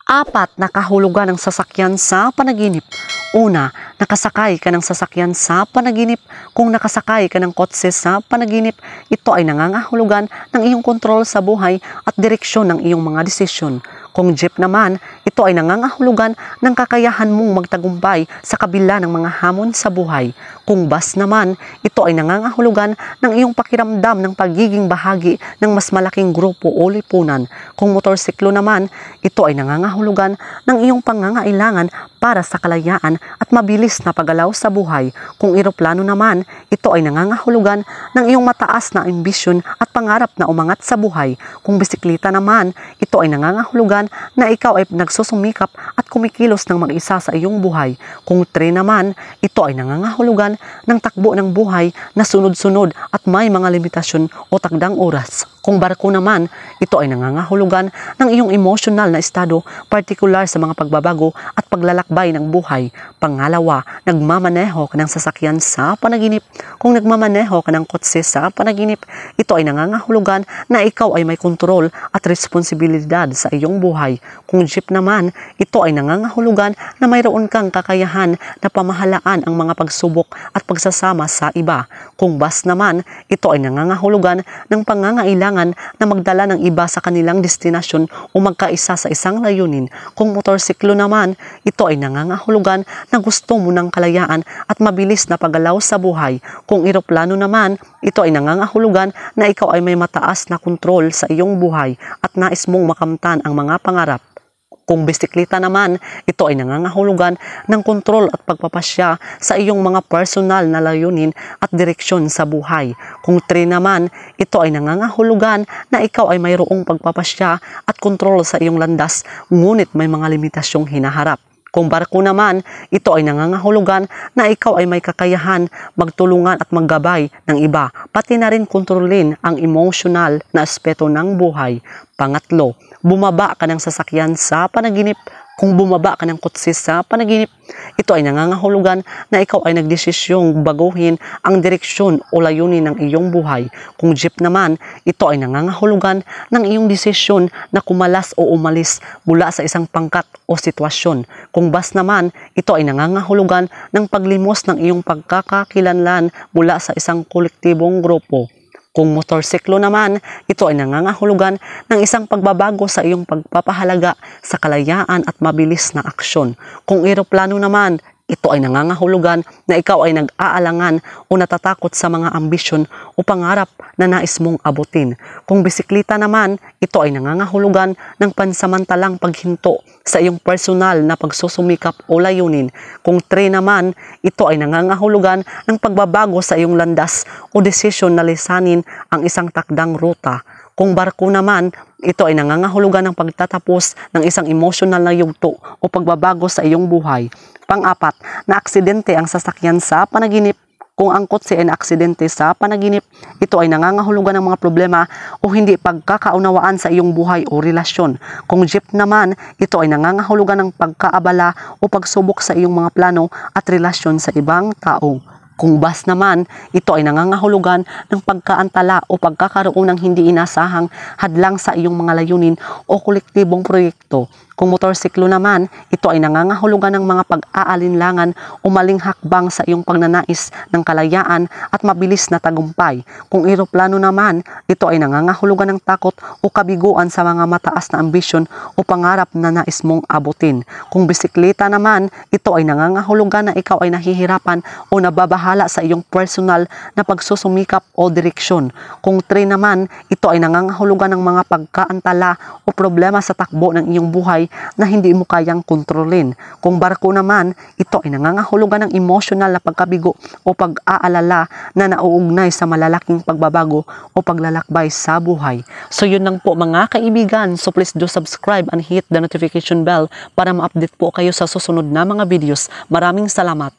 Apat na kahulugan ng sasakyan sa panaginip. Una, nakasakay ka ng sasakyan sa panaginip. Kung nakasakay ka ng kotse sa panaginip, ito ay nangangahulugan ng iyong kontrol sa buhay at direksyon ng iyong mga desisyon. Kung jeep naman, ito ay nangangahulugan ng kakayahan mong magtagumpay sa kabila ng mga hamon sa buhay. Kung bus naman, ito ay nangangahulugan ng iyong pakiramdam ng pagiging bahagi ng mas malaking grupo o lipunan. Kung motorsiklo naman, ito ay nangangahulugan ng iyong pangangailangan para sa kalayaan at mabilis na paggalaw sa buhay. Kung eroplano naman, ito ay nangangahulugan ng iyong mataas na ambisyon at pangarap na umangat sa buhay. Kung bisikleta naman, ito ay nangangahulugan na ikaw ay nagsusumikap at kumikilos ng mag-isa sa iyong buhay. Kung tren naman, ito ay nangangahulugan ng takbo ng buhay na sunod-sunod at may mga limitasyon o takdang oras. Kung barko naman, ito ay nangangahulugan ng iyong emosyonal na estado, partikular sa mga pagbabago at paglalakbay ng buhay. Pangalawa, nagmamaneho ka ng sasakyan sa panaginip. Kung nagmamaneho ka ng kotse sa panaginip, ito ay nangangahulugan na ikaw ay may kontrol at responsibilidad sa iyong buhay. Kung jeep naman, ito ay nangangahulugan na mayroon kang kakayahan na pamahalaan ang mga pagsubok at pagsasama sa iba. Kung bus naman, ito ay nangangahulugan ng pangangailangan na magdala ng iba sa kanilang destinasyon o magkaisa sa isang layunin. Kung motorsiklo naman, ito ay nangangahulugan na gusto mo ng kalayaan at mabilis na paggalaw sa buhay. Kung eroplano naman, ito ay nangangahulugan na ikaw ay may mataas na kontrol sa iyong buhay at nais mong makamtan ang mga pangarap. Kung bisikleta naman, ito ay nangangahulugan ng kontrol at pagpapasya sa iyong mga personal na layunin at direksyon sa buhay. Kung tren naman, ito ay nangangahulugan na ikaw ay mayroong pagpapasya at kontrol sa iyong landas, ngunit may mga limitasyong hinaharap. Kung barko naman, ito ay nangangahulugan na ikaw ay may kakayahan, magtulungan at maggabay ng iba, pati na rin kontrolin ang emosyonal na aspeto ng buhay. Pangatlo, bumaba ka ng sasakyan sa panaginip. Kung bumaba ka ng kotse sa panaginip, ito ay nangangahulugan na ikaw ay nagdesisyong baguhin ang direksyon o layunin ng iyong buhay. Kung jeep naman, ito ay nangangahulugan ng iyong desisyon na kumalas o umalis mula sa isang pangkat o sitwasyon. Kung bus naman, ito ay nangangahulugan ng paglimos ng iyong pagkakakilanlan mula sa isang kolektibong grupo. Kung motorsiklo naman, ito ay nangangahulugan ng isang pagbabago sa iyong pagpapahalaga sa kalayaan at mabilis na aksyon. Kung eroplano naman, ito ay nangangahulugan na ikaw ay nag-aalangan o natatakot sa mga ambisyon o pangarap na nais mong abutin. Kung bisikleta naman, ito ay nangangahulugan ng pansamantalang paghinto sa iyong personal na pagsusumikap o layunin. Kung tren naman, ito ay nangangahulugan ng pagbabago sa iyong landas o desisyon na lisanin ang isang takdang ruta. Kung barko naman, ito ay nangangahulugan ng pagtatapos ng isang emosyonal na yugto o pagbabago sa iyong buhay. Pang-apat, na-aksidente ang sasakyan sa panaginip. Kung ang kotse ay na-aksidente sa panaginip, ito ay nangangahulugan ng mga problema o hindi pagkakaunawaan sa iyong buhay o relasyon. Kung jeep naman, ito ay nangangahulugan ng pagkaabala o pagsubok sa iyong mga plano at relasyon sa ibang tao. Kung bus naman, ito ay nangangahulugan ng pagkaantala o pagkakaroon ng hindi inasahang hadlang sa iyong mga layunin o kolektibong proyekto. Kung motorsiklo naman, ito ay nangangahulugan ng mga pag-aalinlangan o maling hakbang sa iyong pagnanais ng kalayaan at mabilis na tagumpay. Kung eroplano naman, ito ay nangangahulugan ng takot o kabiguan sa mga mataas na ambisyon o pangarap na nais mong abutin. Kung bisikleta naman, ito ay nangangahulugan na ikaw ay nahihirapan o nababahala sa iyong personal na pagsusumikap o direksyon. Kung tren naman, ito ay nangangahulugan ng mga pagkaantala o problema sa takbo ng iyong buhay na hindi mo kayang kontrolin. Kung barko naman, ito ay nangangahulugan ng emosyonal na pagkabigo o pag-aalala na nauugnay sa malalaking pagbabago o paglalakbay sa buhay. So yun lang po mga kaibigan. So please do subscribe and hit the notification bell para ma-update po kayo sa susunod na mga videos. Maraming salamat.